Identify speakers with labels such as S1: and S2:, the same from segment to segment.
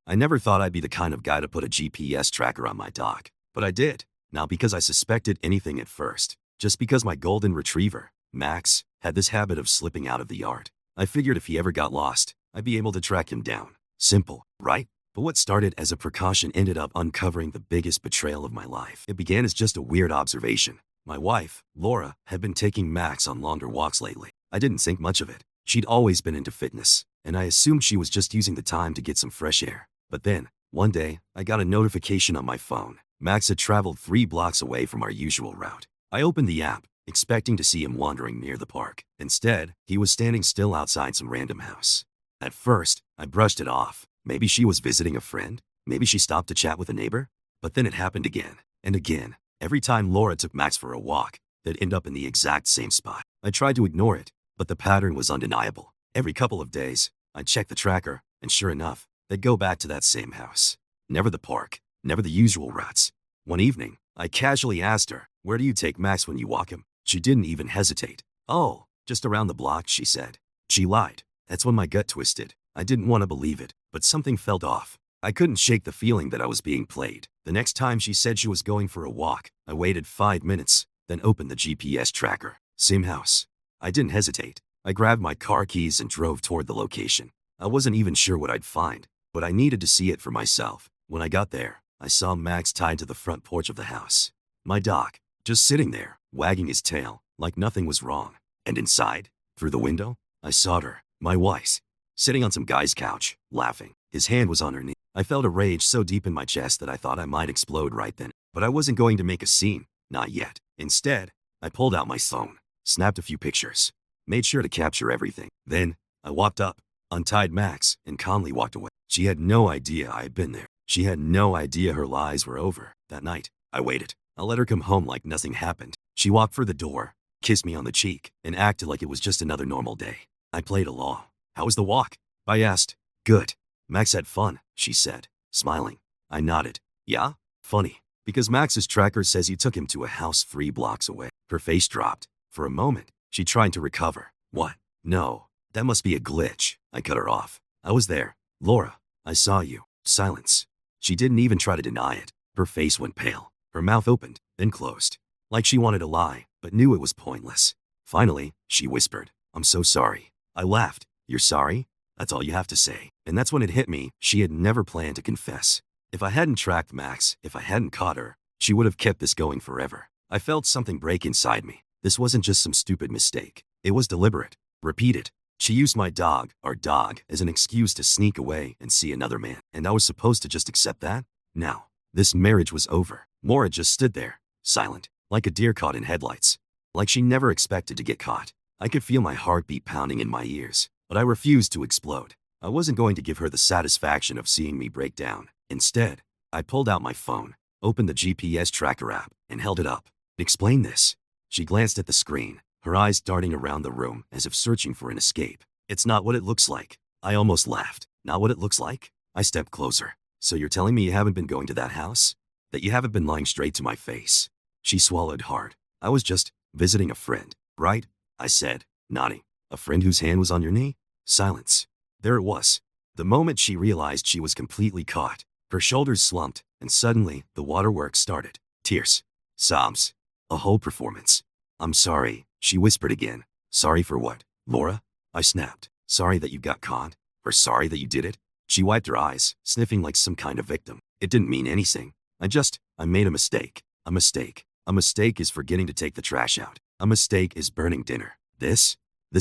S1: I never thought I'd be the kind of guy to put a GPS tracker on my dog, but I did. Not because I suspected anything at first, just because my golden retriever, Max, had this habit of slipping out of the yard. I figured if he ever got lost, I'd be able to track him down. Simple, right? But what started as a precaution ended up uncovering the biggest betrayal of my life. It began as just a weird observation. My wife, Laura, had been taking Max on longer walks lately. I didn't think much of it. She'd always been into fitness, and I assumed she was just using the time to get some fresh air. But then, one day, I got a notification on my phone. Max had traveled 3 blocks away from our usual route. I opened the app, expecting to see him wandering near the park. Instead, he was standing still outside some random house. At first, I brushed it off. Maybe she was visiting a friend. Maybe she stopped to chat with a neighbor. But then it happened again and again. Every time Laura took Max for a walk, they'd end up in the exact same spot. I tried to ignore it, but the pattern was undeniable. Every couple of days, I'd check the tracker, and sure enough, they'd go back to that same house. Never the park, never the usual routes. One evening, I casually asked her, "Where do you take Max when you walk him?" She didn't even hesitate. "Oh, just around the block," she said. She lied. That's when my gut twisted. I didn't want to believe it, but something felt off. I couldn't shake the feeling that I was being played. The next time she said she was going for a walk, I waited 5 minutes, then opened the GPS tracker. Same house. I didn't hesitate. I grabbed my car keys and drove toward the location. I wasn't even sure what I'd find, but I needed to see it for myself. When I got there, I saw Max tied to the front porch of the house. My dog, just sitting there, wagging his tail, like nothing was wrong. And inside, through the window, I saw her, my wife, sitting on some guy's couch, laughing. His hand was on her knee. I felt a rage so deep in my chest that I thought I might explode right then. But I wasn't going to make a scene, not yet. Instead, I pulled out my phone, snapped a few pictures, made sure to capture everything. Then, I walked up, untied Max, and calmly walked away. She had no idea I had been there. She had no idea her lies were over. That night, I waited. I let her come home like nothing happened. She walked for the door, kissed me on the cheek, and acted like it was just another normal day. I played along. "How was the walk?" I asked. "Good. Max had fun," she said, smiling. I nodded. "Yeah? Funny. Because Max's tracker says you took him to a house 3 blocks away." Her face dropped. For a moment, she tried to recover. "What? No. That must be a glitch." I cut her off. "I was there. Laura, I saw you." Silence. She didn't even try to deny it. Her face went pale. Her mouth opened, then closed. Like she wanted to lie, but knew it was pointless. Finally, she whispered, "I'm so sorry." I laughed. "You're sorry? That's all you have to say." And that's when it hit me. She had never planned to confess. If I hadn't tracked Max, if I hadn't caught her, she would have kept this going forever. I felt something break inside me. This wasn't just some stupid mistake. It was deliberate, repeated. She used my dog, our dog, as an excuse to sneak away and see another man. And I was supposed to just accept that? Now, this marriage was over. Maura just stood there, silent, like a deer caught in headlights. Like she never expected to get caught. I could feel my heartbeat pounding in my ears, but I refused to explode. I wasn't going to give her the satisfaction of seeing me break down. Instead, I pulled out my phone, opened the GPS tracker app, and held it up. "Explain this." She glanced at the screen, her eyes darting around the room as if searching for an escape. "It's not what it looks like." I almost laughed. "Not what it looks like?" I stepped closer. "So you're telling me you haven't been going to that house? That you haven't been lying straight to my face?" She swallowed hard. "I was just visiting a friend, right?" I said, nodding. "A friend whose hand was on your knee?" Silence. There it was. The moment she realized she was completely caught, her shoulders slumped, and suddenly the waterworks started. Tears. Sobs. A whole performance. "I'm sorry," she whispered again. "Sorry for what, Laura?" I snapped. "Sorry that you got caught? Or sorry that you did it?" She wiped her eyes, sniffing like some kind of victim. "It didn't mean anything. I made a mistake. A mistake. A mistake is forgetting to take the trash out. A mistake is burning dinner. This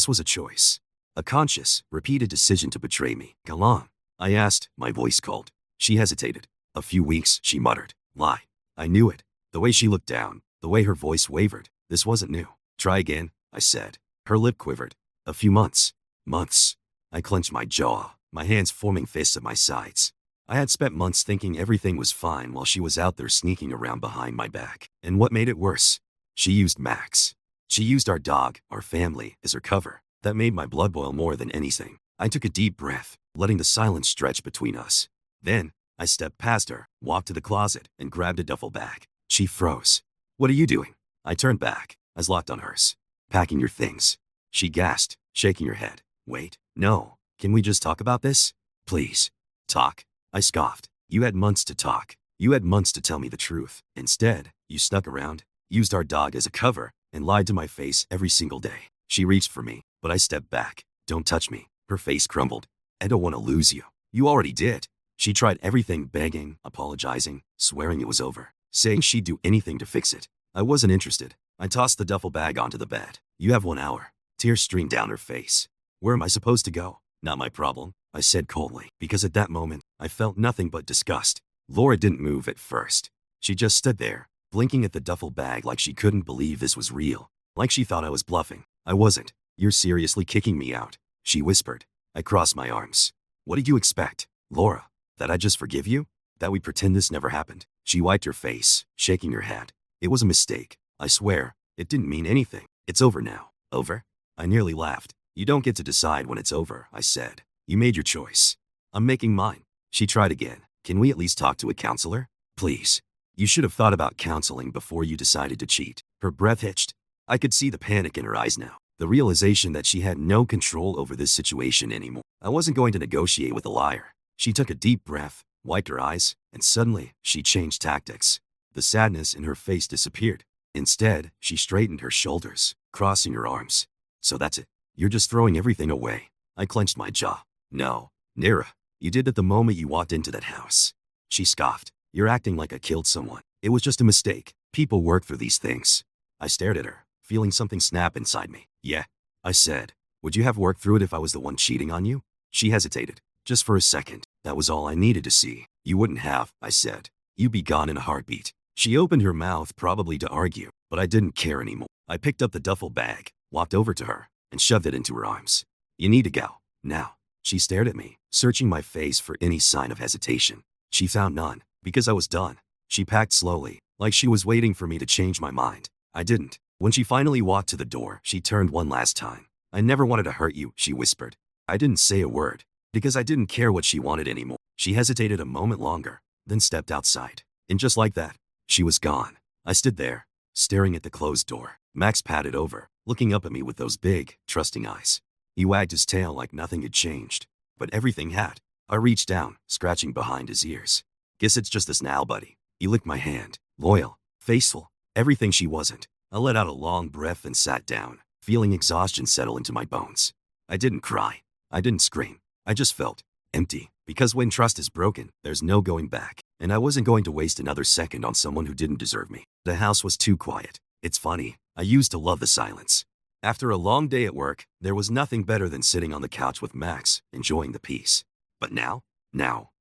S1: was a choice. A conscious, repeated decision to betray me." "How long?" I asked, my voice cold. She hesitated. "A few weeks," she muttered. "Lie." I knew it. The way she looked down, the way her voice wavered. This wasn't new. "Try again," I said. Her lip quivered. "A few months." "Months." I clenched my jaw, my hands forming fists at my sides. I had spent months thinking everything was fine while she was out there sneaking around behind my back. And what made it worse? She used Max. She used our dog, our family, as her cover. That made my blood boil more than anything. I took a deep breath, letting the silence stretch between us. Then, I stepped past her, walked to the closet, and grabbed a duffel bag. She froze. "What are you doing?" I turned back, eyes locked on hers. "Packing your things." She gasped, shaking her head. "Wait, no. Can we just talk about this? Please." "Talk? I scoffed. You had months to talk. You had months to tell me the truth. Instead, you stuck around, used our dog as a cover, and lied to my face every single day. She reached for me, but I stepped back. Don't touch me. Her face crumbled. I don't want to lose you. You already did. She tried everything, begging, apologizing, swearing it was over, saying she'd do anything to fix it. I wasn't interested. I tossed the duffel bag onto the bed. You have 1 hour. Tears streamed down her face. Where am I supposed to go? Not my problem, I said coldly, because at that moment, I felt nothing but disgust. Laura didn't move at first. She just stood there, blinking at the duffel bag like she couldn't believe this was real, like she thought I was bluffing. I wasn't. You're seriously kicking me out, she whispered. I crossed my arms. What did you expect, Laura? That I'd just forgive you? That we pretend this never happened? She wiped her face, shaking her head. It was a mistake. I swear, it didn't mean anything. It's over now. Over? I nearly laughed. You don't get to decide when it's over, I said. You made your choice. I'm making mine. She tried again. Can we at least talk to a counselor? Please. You should have thought about counseling before you decided to cheat. Her breath hitched. I could see the panic in her eyes now. The realization that she had no control over this situation anymore. I wasn't going to negotiate with a liar. She took a deep breath, wiped her eyes, and suddenly, she changed tactics. The sadness in her face disappeared. Instead, she straightened her shoulders, crossing her arms. So that's it. You're just throwing everything away. I clenched my jaw. No, Nira, you did it the moment you walked into that house. She scoffed. You're acting like I killed someone. It was just a mistake. People work through these things. I stared at her, feeling something snap inside me. Yeah, I said. Would you have worked through it if I was the one cheating on you? She hesitated. Just for a second. That was all I needed to see. You wouldn't have, I said. You'd be gone in a heartbeat. She opened her mouth probably to argue, but I didn't care anymore. I picked up the duffel bag, walked over to her, and shoved it into her arms. You need to go. Now. She stared at me, searching my face for any sign of hesitation. She found none, because I was done. She packed slowly, like she was waiting for me to change my mind. I didn't. When she finally walked to the door, she turned one last time. I never wanted to hurt you, she whispered. I didn't say a word, because I didn't care what she wanted anymore. She hesitated a moment longer, then stepped outside. And just like that, she was gone. I stood there, staring at the closed door. Max patted over, looking up at me with those big, trusting eyes. He wagged his tail like nothing had changed, but everything had. I reached down, scratching behind his ears. Guess it's just this now, buddy. He licked my hand, loyal, faithful, everything she wasn't. I let out a long breath and sat down, feeling exhaustion settle into my bones. I didn't cry. I didn't scream. I just felt empty, because when trust is broken, there's no going back, and I wasn't going to waste another second on someone who didn't deserve me. The house was too quiet. It's funny, I used to love the silence. After a long day at work, there was nothing better than sitting on the couch with Max, enjoying the peace. But now,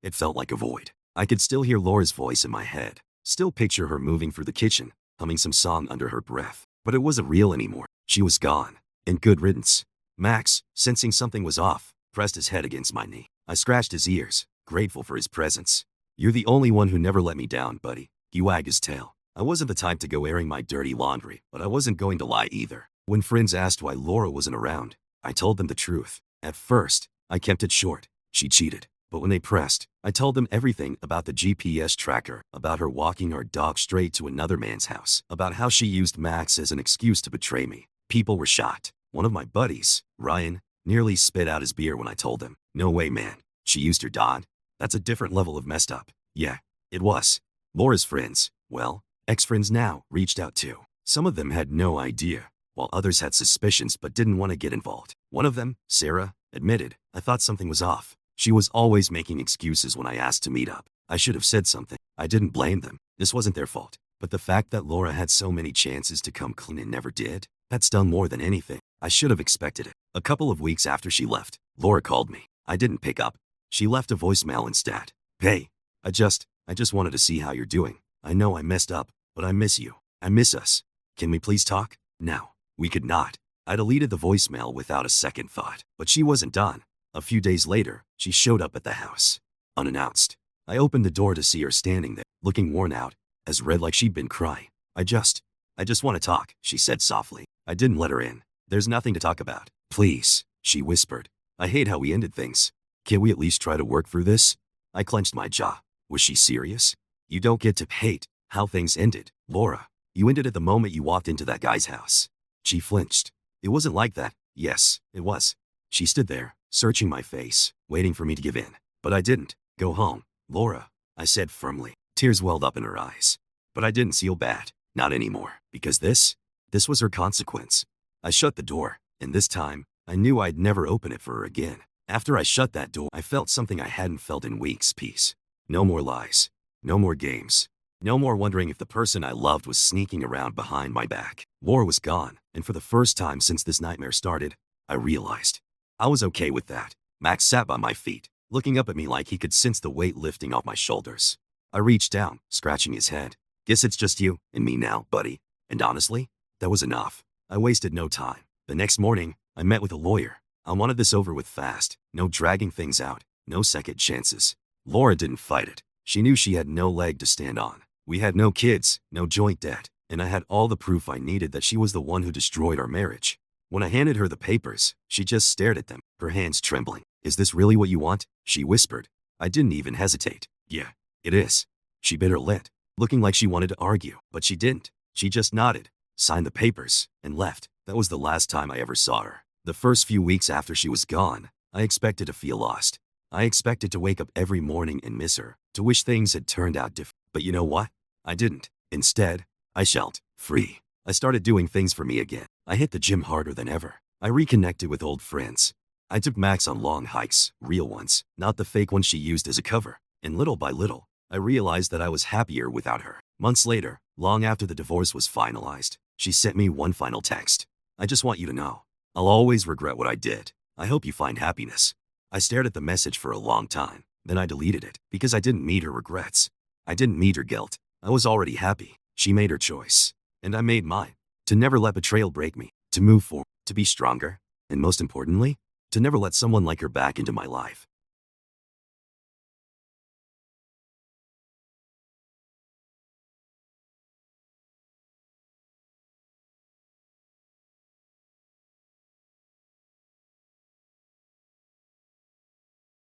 S1: it felt like a void. I could still hear Laura's voice in my head, still picture her moving through the kitchen, humming some song under her breath. But it wasn't real anymore. She was gone. And good riddance. Max, sensing something was off, pressed his head against my knee. I scratched his ears, grateful for his presence. You're the only one who never let me down, buddy. He wagged his tail. I wasn't the type to go airing my dirty laundry, but I wasn't going to lie either. When friends asked why Laura wasn't around, I told them the truth. At first, I kept it short. She cheated. But when they pressed, I told them everything about the GPS tracker, about her walking our dog straight to another man's house, about how she used Max as an excuse to betray me. People were shocked. One of my buddies, Ryan, nearly spit out his beer when I told him. No way, man. She used her dog? That's a different level of messed up. Yeah, it was. Laura's friends, well, ex-friends now, reached out too. Some of them had no idea, while others had suspicions but didn't want to get involved. One of them, Sarah, admitted, I thought something was off. She was always making excuses when I asked to meet up. I should have said something. I didn't blame them. This wasn't their fault. But the fact that Laura had so many chances to come clean and never did, that stung more than anything. I should have expected it. A couple of weeks after she left, Laura called me. I didn't pick up. She left a voicemail instead. Hey, I just wanted to see how you're doing. I know I messed up, but I miss you. I miss us. Can we please talk? Now. We could not. I deleted the voicemail without a second thought. But she wasn't done. A few days later, she showed up at the house, unannounced. I opened the door to see her standing there, looking worn out, as red like she'd been crying. I just want to talk, she said softly. I didn't let her in. There's nothing to talk about. Please, she whispered. I hate how we ended things. Can't we at least try to work through this? I clenched my jaw. Was she serious? You don't get to hate how things ended, Laura. You ended at the moment you walked into that guy's house. She flinched. It wasn't like that. Yes, it was. She stood there, searching my face, waiting for me to give in. But I didn't. Go home. Laura, I said firmly. Tears welled up in her eyes. But I didn't feel bad. Not anymore. Because this was her consequence. I shut the door, and this time, I knew I'd never open it for her again. After I shut that door, I felt something I hadn't felt in weeks. Peace. No more lies. No more games. No more wondering if the person I loved was sneaking around behind my back. Laura was gone, and for the first time since this nightmare started, I realized I was okay with that. Max sat by my feet, looking up at me like he could sense the weight lifting off my shoulders. I reached down, scratching his head. Guess it's just you and me now, buddy. And honestly, that was enough. I wasted no time. The next morning, I met with a lawyer. I wanted this over with fast. No dragging things out. No second chances. Laura didn't fight it. She knew she had no leg to stand on. We had no kids, no joint debt, and I had all the proof I needed that she was the one who destroyed our marriage. When I handed her the papers, she just stared at them, her hands trembling. Is this really what you want? She whispered. I didn't even hesitate. Yeah, it is. She bit her lip, looking like she wanted to argue, but she didn't. She just nodded, signed the papers, and left. That was the last time I ever saw her. The first few weeks after she was gone, I expected to feel lost. I expected to wake up every morning and miss her, to wish things had turned out different. But you know what? I didn't. Instead, I felt free. I started doing things for me again. I hit the gym harder than ever. I reconnected with old friends. I took Max on long hikes, real ones, not the fake ones she used as a cover. And little by little, I realized that I was happier without her. Months later, long after the divorce was finalized, she sent me one final text. I just want you to know, I'll always regret what I did. I hope you find happiness. I stared at the message for a long time. Then I deleted it because I didn't meet her regrets. I didn't meet her guilt. I was already happy. She made her choice. And I made mine. To never let betrayal break me. To move forward. To be stronger. And most importantly, to never let someone like her back into my life.